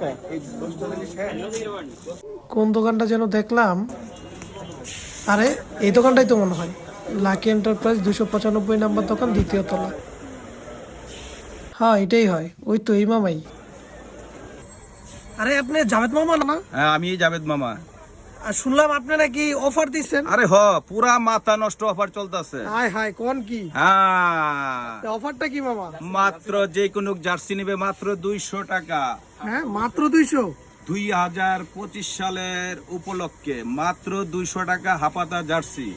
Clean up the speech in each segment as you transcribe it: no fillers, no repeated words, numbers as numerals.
ফুচকা। কোন দোকানটা যেন দেখলাম, আরে এই দোকানটাই তো মনে হয় লাকি এন্টারপ্রাইজ 295 নাম্বার দোকান, দ্বিতীয় তলা। হ্যাঁ এটাই হয়, ওই তো এই মামাই। আরে আপনি জাভেদ মামা না? হ্যাঁ আমি জাভেদ মামা। আর শুনলাম আপনি নাকি অফার দিচ্ছেন। আরে পুরা মাথা নষ্ট অফার চলতেছে। হায় হায়, কোন কি হ্যাঁ অফারটা কি মামা? মাত্র যে কোনো জার্সি নিবে মাত্র 200 টাকা। হ্যাঁ মাত্র 200? 2025 সালের উপলক্ষে মাত্র 200 টাকা হাপাতা জার্সি।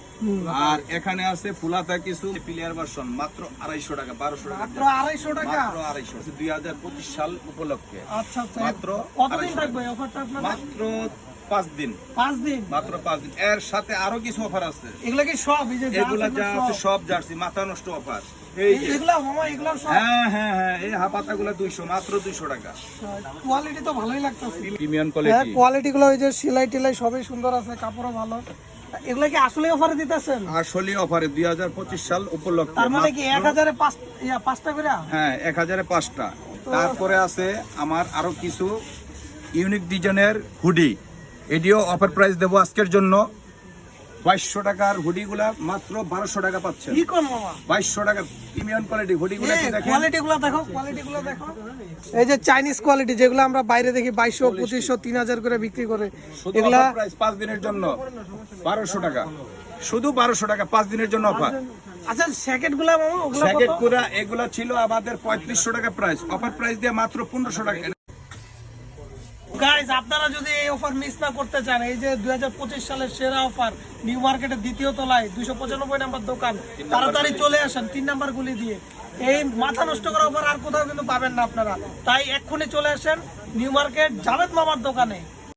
আর এখানে আছে ফুলাতা কিছু প্লেয়ার ভার্সন মাত্র 250 টাকা, 1200 টাকা, মাত্র 250 টাকা? মাত্র 250। 2025 সাল উপলক্ষে আচ্ছা আচ্ছা, মাত্র কতদিন 250 থাকবে অফারটা আপনার? মাত্র 5 দিন। 5 দিন? মাত্র 5 দিন। এর সাথে আরো কিছু অফার আছে। এগুলা কি সব এই যে এগুলা যা আছে সব জার্সি মাথা নষ্ট অফার। এই যে এগুলা মামা, এগুলা সব? হ্যাঁ হ্যাঁ হ্যাঁ, এই হাপাতাগুলা 200, মাত্র 200 টাকা। কোয়ালিটি তো ভালোই লাগতেছে। প্রিমিয়াম হ্যাঁ কোয়ালিটি। কোয়ালিটি গুলো ওই যে সেলাই টেলাই সবই সুন্দর আছে, কাপড়ও ভালো। এগুলা কি আসলে অফারে দিতেছেন? আসলে অফারে 2025 সাল উপলক্ষে। তার মানে কি 1000 এ 5টা করে? হ্যাঁ 1005টা। তারপরে আছে আমার আরো কিছু ইউনিক ডিজাইনের হুডি, এটিও অফার প্রাইস দেবো আজকের জন্য। 2200 টাকার হুডি গুলা মাত্র 1200 টাকা পাচ্ছেন। কি কোন মামা? 2200 টাকা প্রিমিয়াম কোয়ালিটি হুডি গুলা দেখেন। কোয়ালিটি গুলো দেখো, কোয়ালিটি গুলো দেখো। এই যে চাইনিজ কোয়ালিটি যেগুলো আমরা বাইরে দেখি 2200, 2500, 3000 করে বিক্রি করে, শুধু এগুলা অফার প্রাইস 5 দিনের জন্য 1200 টাকা, শুধু 1200 টাকা 5 দিনের জন্য অফার। আচ্ছা স্যাকেট গুলা মামা, ওগুলা প্যাকেট কত? পুরা এগুলা ছিল আমাদের 3500 টাকা প্রাইস, অফার প্রাইস দিয়ে মাত্র 1500 টাকা। গাইস আপনারা যদি এই অফার মিস না করতে চান, এই যে 2025 সালের সেরা অফার, নিউ মার্কেটের দ্বিতীয় তলায় 295 নাম্বার দোকান, তাড়াতাড়ি চলে আসেন 3 নাম্বার গুলি দিয়ে। এই মাথা নষ্ট করা অফার আর কোথাও কিন্তু পাবেন না আপনারা, তাই এক্ষুনি চলে আসেন নিউ মার্কেট জাভেদ মামার দোকানে।